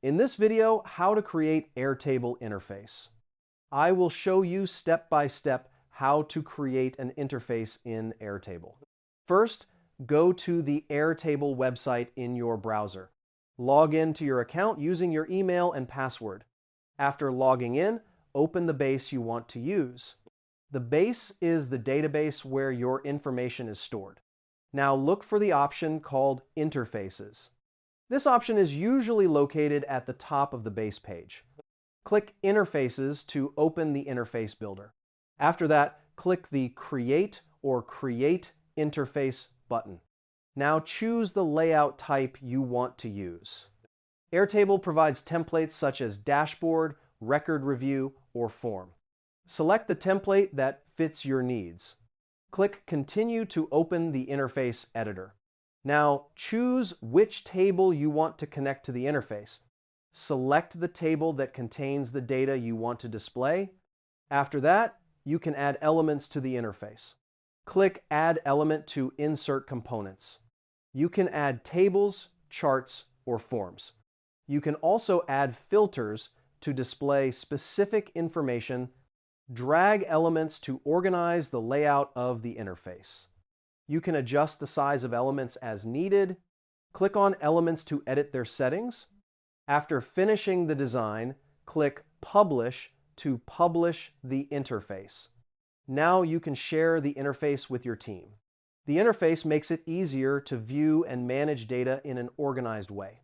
In this video, how to create Airtable Interface. I will show you step by step how to create an interface in Airtable. First, go to the Airtable website in your browser. Log into your account using your email and password. After logging in, open the base you want to use. The base is the database where your information is stored. Now look for the option called Interfaces. This option is usually located at the top of the base page. Click Interfaces to open the interface builder. After that, click the Create or Create Interface button. Now choose the layout type you want to use. Airtable provides templates such as Dashboard, Record Review, or Form. Select the template that fits your needs. Click Continue to open the interface editor. Now choose which table you want to connect to the interface. Select the table that contains the data you want to display. After that, you can add elements to the interface. Click Add Element to insert components. You can add tables, charts, or forms. You can also add filters to display specific information. Drag elements to organize the layout of the interface. You can adjust the size of elements as needed. Click on elements to edit their settings. After finishing the design, click Publish to publish the interface. Now you can share the interface with your team. The interface makes it easier to view and manage data in an organized way.